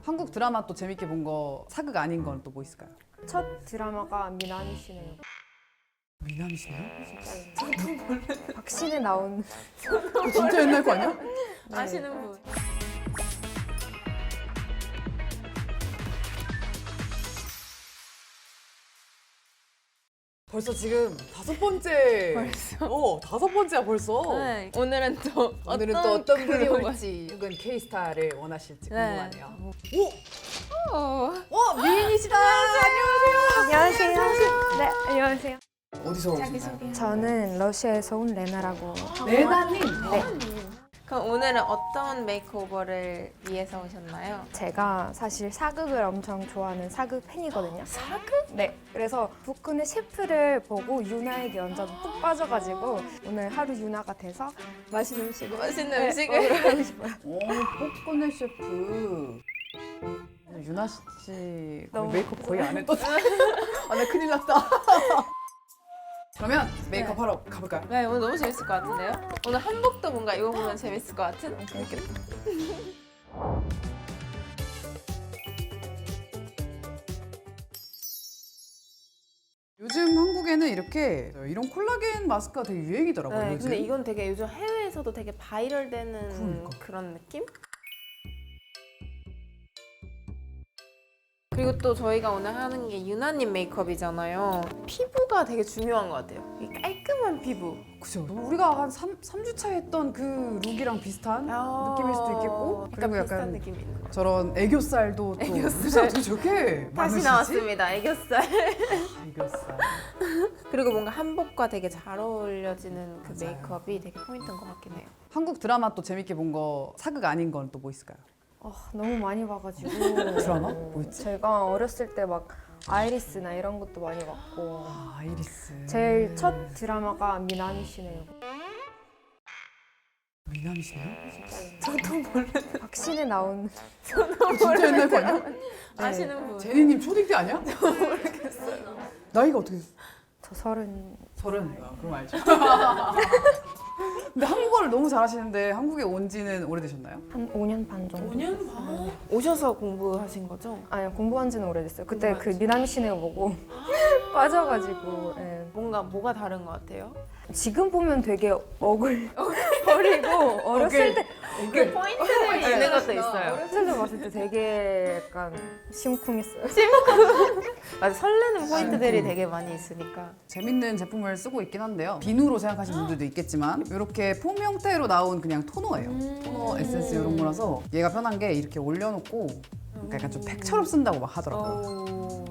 한국 드라마 또 재밌게 본 거 사극 아닌 건 또 뭐 있을까요? 첫 드라마가 미나미 씨네요. 미남이 씨나요? 박신혜 나온. 그거 진짜 옛날 거 아니야? 아시는 분. 벌써 지금 5번째. 벌써? 5번째야 벌써. 네. 오늘은 또 오늘은 또 어떤 분이 그룹을- 올지 혹은 K스타를 원하실지 네. 궁금하네요. 어. 미인이시다. 안녕하세요. 안녕하세요. 네, 안녕하세요. 어디서 오셨나요? 자기소개. 저는 러시아에서 온 레나라고. 레나님. 그럼 오늘은 어떤 메이크오버를 위해서 오셨나요? 제가 사실 사극을 엄청 좋아하는 사극 팬이거든요. 사극? 네, 그래서 북근의 셰프를 보고 유나에게 완전 푹 빠져가지고 오늘 하루 유나가 돼서 맛있는 음식을 맛있는 네, 음식을? 먹으러 가고 싶어요. 오, popcorn 셰프. 유나 씨 너무- 메이크업 거의 안 했던. 아, 나 큰일 났다. 그러면 메이크업 네. 하러 가볼까요? 네, 오늘 너무 재밌을 것 같은데요? 오늘 한복도 뭔가 입어보면 재밌을 것 같은? 재밌겠다. 요즘 한국에는 이렇게 이런 콜라겐 마스크가 되게 유행이더라고요. 네, 요즘. 근데 이건 되게 요즘 해외에서도 되게 바이럴되는 그러니까. 그런 느낌? 그리고 또 저희가 오늘 하는 게 유나님 메이크업이잖아요. 피부가 되게 중요한 것 같아요. 이 깔끔한 피부. 그죠. 우리가 한 3주차 했던 그 룩이랑 비슷한 느낌일 수도 있겠고, 약간 그리고 비슷한 약간 느낌이 있는 것 같아요. 저런 애교살도 또 애교살. 무슨 어떻게 저렇게 다시 많으시지? 나왔습니다, 애교살. 아, 애교살. 그리고 뭔가 한복과 되게 잘 어울려지는 그 맞아요. 메이크업이 되게 포인트인 것 같긴 해요. 한국 드라마 또 재밌게 본 거 사극 아닌 건 또 뭐 있을까요? 너무 많이 봐가지고. 드라마? 뭐 있지? 제가 어렸을 때 막 아이리스나 이런 것도 많이 봤고. 아, 아이리스. 제일 첫 드라마가 미나미 씨네요. 미남이 씨나요? 저도 모르는 박신혜 나온. 그거 진짜 옛날 거 아니야? 아시는 분. 제니님 초딩 때 아니야? 모르겠어요. 나이가 어떻게 됐어? 저 30. 30. 아, 그럼 알죠. 근데 한국어를 너무 잘하시는데 한국에 온 지는 오래되셨나요? 한 5년 반 정도. 5년 반? 오셔서 공부하신 거죠? 아니 공부한 지는 오래됐어요. 그때 그 공부한 지. 미나미 씨네 보고 빠져가지고. 예. 뭔가 뭐가 다른 것 같아요? 지금 보면 되게 어리고 어렸을 때 그 포인트들이 있는 것도 있어요. 어렸을 때 봤을 때 되게 약간 심쿵했어요. 맞아, 설레는 포인트들이 되게 많이 있으니까. 재밌는 제품을 쓰고 있긴 한데요. 비누로 생각하시는 분들도 있겠지만 이렇게 폼 형태로 나온 그냥 토너예요. 토너 에센스 이런 거라서 얘가 편한 게 이렇게 올려놓고 그러니까 약간 좀 팩처럼 쓴다고 막 하더라고요.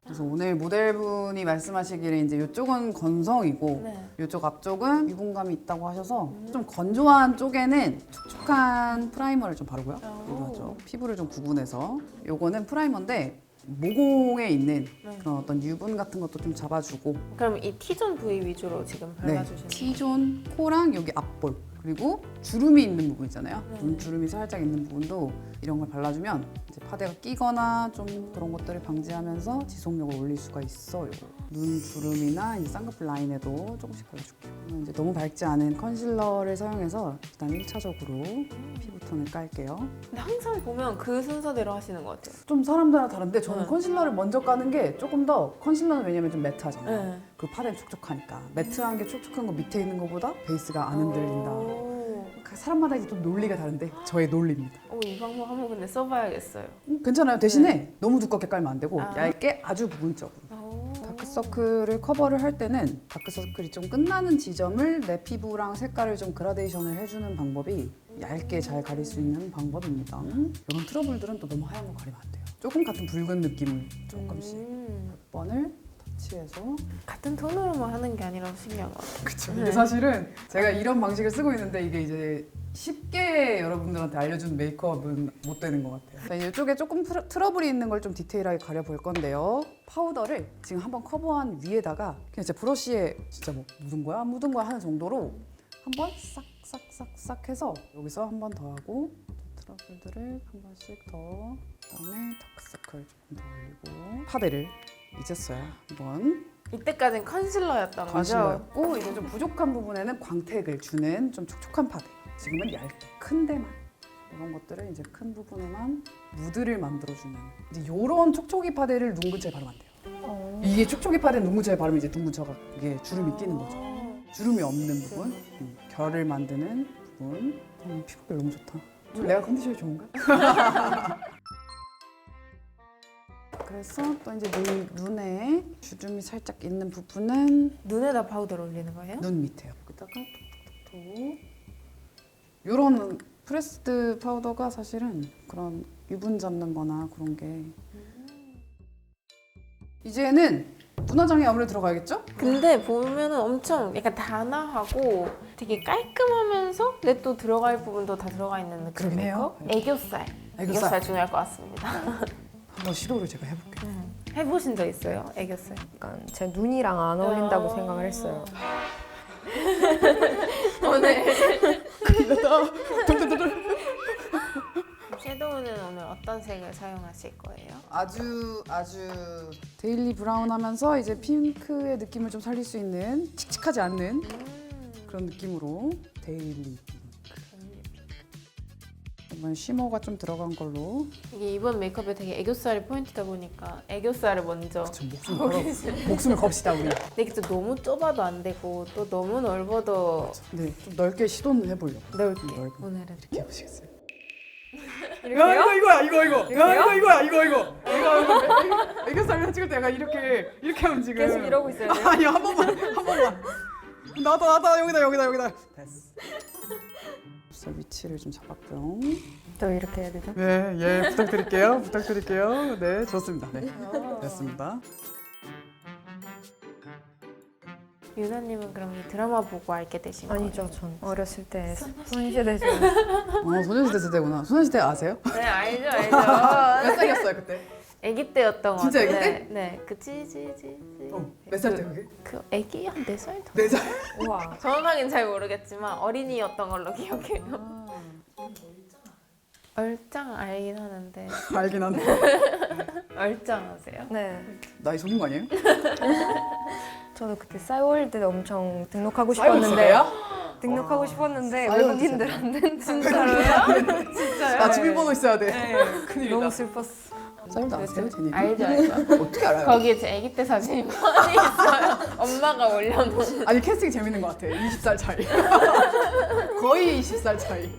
그래서 오늘 모델분이 말씀하시기를 이제 이쪽은 건성이고 네. 이쪽 앞쪽은 유분감이 있다고 하셔서 좀 건조한 쪽에는 촉촉한 프라이머를 좀 바르고요. 이거 하죠. 피부를 좀 구분해서 요거는 프라이머인데 모공에 있는 그런 어떤 유분 같은 것도 좀 잡아주고 그럼 이 T존 부위 위주로 지금 발라주시는 T존 코랑 여기 앞볼 그리고 주름이 있는 부분 있잖아요. 주름이 살짝 있는 부분도 이런 걸 발라주면 이제 파데가 끼거나 좀 그런 것들을 방지하면서 지속력을 올릴 수가 있어요. 눈 주름이나 이제 쌍꺼풀 라인에도 조금씩 발라줄게요. 그러면 이제 너무 밝지 않은 컨실러를 사용해서 일단 1차적으로 피부톤을 깔게요. 근데 항상 보면 그 순서대로 하시는 것 같아요. 좀 사람마다 다른데 저는 네. 컨실러를 먼저 까는 게 조금 더 컨실러는 왜냐면 좀 매트하잖아요. 네. 그 파데는 촉촉하니까 매트한 게 촉촉한 거 밑에 있는 것보다 베이스가 안 흔들린다. 사람마다 이제 좀 논리가 다른데 저의 논리입니다. 이 방법 한번 근데 써봐야겠어요. 괜찮아요. 대신에 너무 두껍게 깔면 안 되고 아. 얇게 아주 부분적으로. 다크서클을 커버를 할 때는 다크서클이 좀 끝나는 지점을 내 피부랑 색깔을 좀 그라데이션을 해주는 방법이 얇게 잘 가릴 수 있는 방법입니다. 이런 트러블들은 또 너무 하얀 거 가리면 안 돼요. 조금 같은 붉은 느낌을 조금씩 몇 번을 터치해서 같은 톤으로만 하는 게 아니라서 신기한 것 같아요. 그쵸. 근데 사실은 제가 이런 방식을 쓰고 있는데 이게 이제 쉽게 여러분들한테 알려준 메이크업은 못 되는 것 같아요. 자, 이쪽에 조금 트러블이 있는 걸 좀 디테일하게 가려볼 건데요. 파우더를 지금 한번 커버한 위에다가 그냥 제 브러쉬에 진짜 뭐 묻은 거야? 안 묻은 거야? 하는 정도로 한번 싹싹싹싹 해서 여기서 한 번 더 하고 트러블들을 한 번씩 더 그다음에 다크서클 조금 더 올리고 파데를 잊었어요. 한번 이때까지는 컨실러였던 거죠? 컨실러였고 이제 좀 부족한 부분에는 광택을 주는 좀 촉촉한 파데 지금은 얇게 큰 데만 이런 것들은 이제 큰 부분에만 무드를 만들어주는 이제 이런 촉촉이 파데를 눈 근처에 바르면 안 돼요. 이게 촉촉이 파데 눈 근처에 바르면 이제 눈 근처가 이게 주름이 끼는 거죠. 주름이 없는 부분, 결을 만드는 부분. 피부가 너무 좋다. 내가 컨디션이 좋은가? 그래서 또 이제 눈에 주름이 살짝 있는 부분은 눈에다 파우더를 올리는 거예요? 눈 밑에요. 여기다가 톡톡톡톡. 이런 프레스드 파우더가 사실은 그런 유분 잡는 거나 그런 게 이제는 눈화장이 아무래도 들어가야겠죠? 근데 보면은 엄청 약간 단아하고 되게 깔끔하면서 근데 또 들어갈 부분도 다 들어가 있는 그러긴 해요. 느낌이고 애교살. 애교살 중요할 것 같습니다. 한번 시도를 제가 해볼게요. 해보신 적 있어요? 애교살? 약간 제 눈이랑 안 어울린다고 생각을 했어요. 오늘 섀도우는 오늘 어떤 색을 사용하실 거예요? 아주 데일리 브라운하면서 이제 핑크의 느낌을 좀 살릴 수 있는 칙칙하지 않는 그런 느낌으로 데일리 핑크. 이번 쉬머가 좀 들어간 걸로. 이게 이번 메이크업에 되게 애교살이 포인트다 보니까 애교살을 먼저 저 목숨을 겁시다 우리. 근데 이게 또 너무 좁아도 안 되고 또 너무 넓어도 네, 좀 넓게 시도는 해보려고. 넓게 넓게. 오늘은 이렇게 해보시겠어요? 이렇게요? 이거. 애교살 찍을 때 약간 이렇게 하면 지금. 계속 이러고 있어야 돼요? 아니요, 한 번만. 나왔다, 여기다. 됐어. 살 위치를 좀 잡았고요. 저 이렇게 해야 되죠? 네, 부탁드릴게요. 네, 좋습니다. 네, 됐습니다. 유나님은 그럼 이 드라마 보고 알게 되신 거예요? 아니죠, 전 어렸을 때 소녀시대 때 소녀시대 세대구나. 소녀시대 아세요? 네 알죠 몇 살이었어요 그때? 아기 때였던 것 진짜 같아요. 아기 때? 네, 그 찌찌찌찌. 몇 살 때 그게? 그 아기 한 4살? 4살. 우와. 정확하게는 잘 모르겠지만 어린이였던 걸로 기억해요. 얼짱 알긴 하는데 알긴 하네. 얼짱 아세요? 네. 나이 속인 거 아니에요? 저도 그때 싸이월드 엄청 등록하고 싸이월드 싶었는데 등록하고 싶었는데 싸이월드 외국인들 안 된다. 진짜로요? 진짜요? 나 주민번호 있어야 돼. 너무 슬펐어. 싸이월드 아세요, 제니? 알죠. 어떻게 알아요? 거기에 제 아기 때 사진이 많이 있어요. 엄마가 올려놓은. 아니 캐스팅 재밌는 것 같아. 20살 차이. 거의 20살 차이.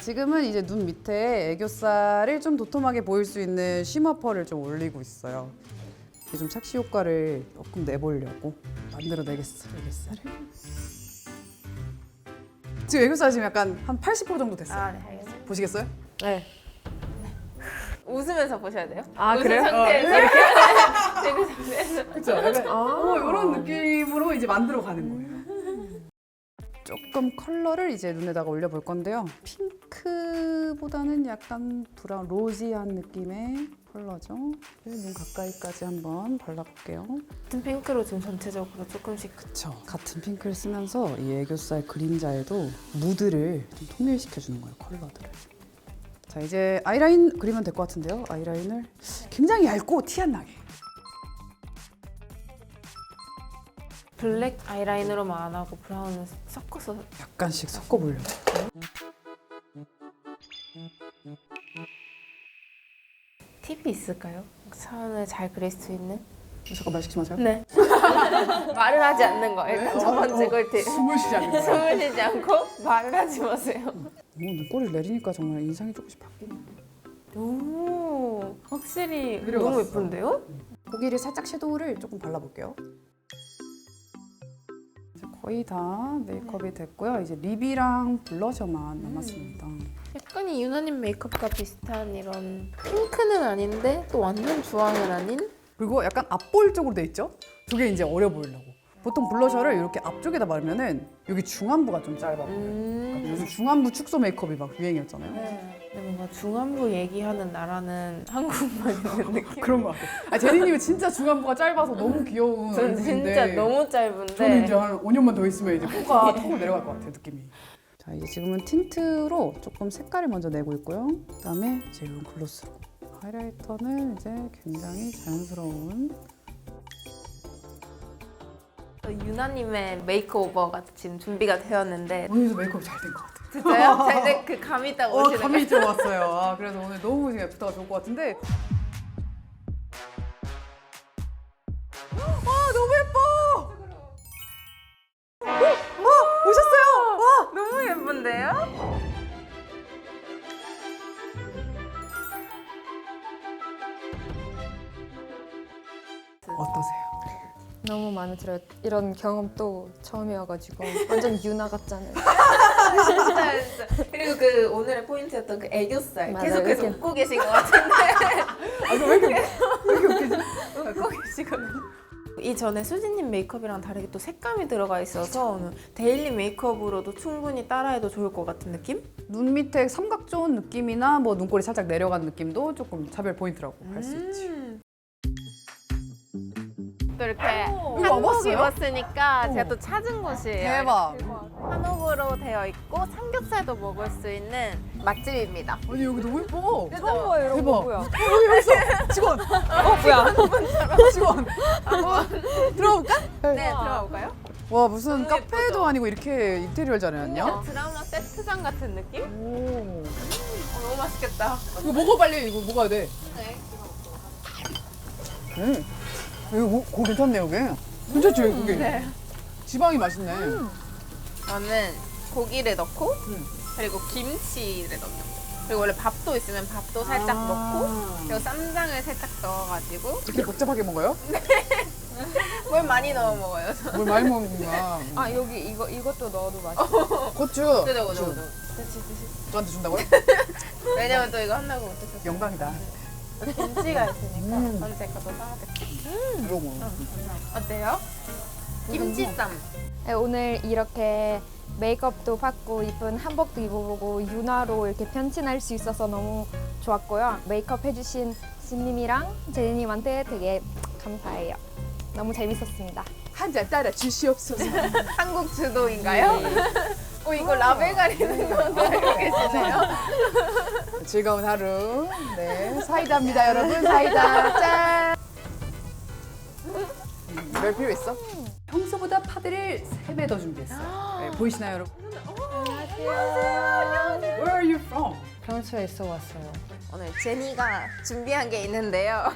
지금은 이제 눈 밑에 애교살을 좀 도톰하게 보일 수 있는 쉬머펄을 좀 올리고 있어요. 이게 좀 착시 효과를 조금 내보려고 만들어내겠어, 애교살을. 지금 애교살 지금 약간 한 80% 정도 됐어요. 네, 알겠습니다. 보시겠어요? 네. 웃으면서 보셔야 돼요. 아, 웃은 그래요? 상태에서 이렇게 되는 상태에서. 그렇죠. 약간 이런 느낌으로 이제 만들어 가는 거예요. 조금 컬러를 이제 눈에다가 올려볼 건데요. 핑크보다는 약간 브라운, 로지한 느낌의 컬러죠. 눈 가까이까지 한번 발라볼게요. 같은 핑크로 지금 전체적으로 조금씩. 그쵸. 같은 핑크를 쓰면서 이 애교살 그림자에도 무드를 좀 통일시켜주는 거예요, 컬러들을. 자, 이제 아이라인 그리면 될 것 같은데요. 아이라인을 굉장히 얇고 티 안 나게. 블랙 아이라이너로만 안 하고 브라운을 섞어서. 약간씩 섞어보려고. 팁이 있을까요? 선을 잘 그릴 수 있는? 잠깐 말 시키지 마세요. 네. 말을 하지 않는 거. 일단 첫 번째 꿀팁. 숨을 쉬지 않는 거. 숨을 쉬지 않고 말을 하지 마세요. 눈꼬리를 내리니까 정말 인상이 조금씩 바뀌네. 오, 확실히 내려갔어. 너무 예쁜데요? 고기를 살짝 섀도우를 조금 발라볼게요. 이제 거의 다 메이크업이 됐고요. 이제 립이랑 블러셔만 남았습니다. 약간 이 유나님 메이크업과 비슷한 이런 핑크는 아닌데 또 완전 주황은 아닌? 그리고 약간 앞볼 쪽으로 돼 있죠? 저게 이제 어려 보이려고. 보통 블러셔를 이렇게 앞쪽에다 바르면은 여기 중안부가 좀 짧아 보여요. 요즘 중안부 축소 메이크업이 막 유행이었잖아요. 근데 뭔가 중안부 얘기하는 나라는 한국만 있는 느낌? 그런 거 같아요. 제니님은 진짜 중안부가 짧아서 너무 귀여운 전 얼굴인데 진짜 너무 짧은데 저는 이제 한 5년만 더 있으면 이제 코가 턱으로 내려갈 것 같아요, 느낌이. 자, 이제 지금은 틴트로 조금 색깔을 먼저 내고 있고요. 그다음에 이제 이런 글로스로. 하이라이터는 이제 굉장히 자연스러운. 유나님의 메이크오버가 지금 준비가 되었는데 오늘도 메이크업 잘 된 것 같아요. 진짜요? 근데 그 감이 딱 오시는 감이 좀 왔어요. 아, 그래서 오늘 너무 지금 애프터가 좋을 것 같은데. 와, 너무 예뻐! 오셨어요! 와! 너무 예쁜데요? 어떠세요? 너무 마음에 들어요. 이런 경험 또 처음이어가지고 완전 유나 같잖아요. 진짜 진짜. 그리고 그 오늘의 포인트였던 그 애교살 맞아요. 계속해서 이렇게. 웃고 계신 것 같은데 아, 왜 이렇게 웃기지? 웃고 계시거든요. 이전에 수지님 메이크업이랑 다르게 또 색감이 들어가 있어서 오늘 데일리 메이크업으로도 충분히 따라해도 좋을 것 같은 느낌? 눈 밑에 삼각존 느낌이나 뭐 눈꼬리 살짝 내려간 느낌도 조금 차별 포인트라고 할 수 있지. 또 이렇게 여기 한복 와봤어요? 입었으니까 제가 또 찾은 곳이에요. 대박. 한옥으로 되어 있고 삼겹살도 먹을 수 있는 맛집입니다. 아니 여기 너무 예뻐. 처음 봐요 이런 대박. 거 뭐야? 여기 있어. 직원. 뭐야? 직원. 들어볼까? 네, 들어가 볼까요? 와 무슨 너무 카페도 예쁘죠? 아니고 이렇게 인테리어를 잘해놨냐? 드라마 세트장 같은 느낌? 오. 너무 맛있겠다. 이거 먹어 빨리. 이거 먹어야 돼. 네. 이거 고 괜찮네 여기. 괜찮지 여기. 네. 지방이 맛있네. 저는 고기를 넣고 음. 그리고 김치를 넣는 거. 그리고 원래 밥도 있으면 밥도 살짝 넣고 그리고 쌈장을 살짝 넣어가지고 이렇게 복잡하게 먹어요? 뭘 많이 넣어 먹어요. 저는. 뭘 많이 먹는구나. 아 여기 이것도 넣어도 맛있어. 고추. 그죠 고추. 그죠. 드시. 저한테 준다고요? 왜냐면 또 이거 한다고 못했었어. 영광이다. 김치가 있으니까 언제 것도 싸먹겠다. 이거 뭐. 어때요? 김치쌈. 네, 오늘 이렇게 메이크업도 받고 이쁜 한복도 입어보고 유나로 이렇게 변신할 수 있어서 너무 좋았고요. 메이크업 해주신 신님이랑 제니님한테 되게 감사해요. 너무 재밌었습니다. 한 잔 따라 주시옵소서. 한국 주도인가요? 이거 라벨 가리는 것도 알고 계시네요. 즐거운 하루. 네, 사이다입니다, 여러분. 사이다. 짠. 별 필요 있어? 평소보다 파들을 3배 더 준비했어요. 네, 보이시나요, 여러분? 안녕하세요. Where are you from? 프랑스에서 왔어요. 오늘 제니가 준비한 게 있는데요.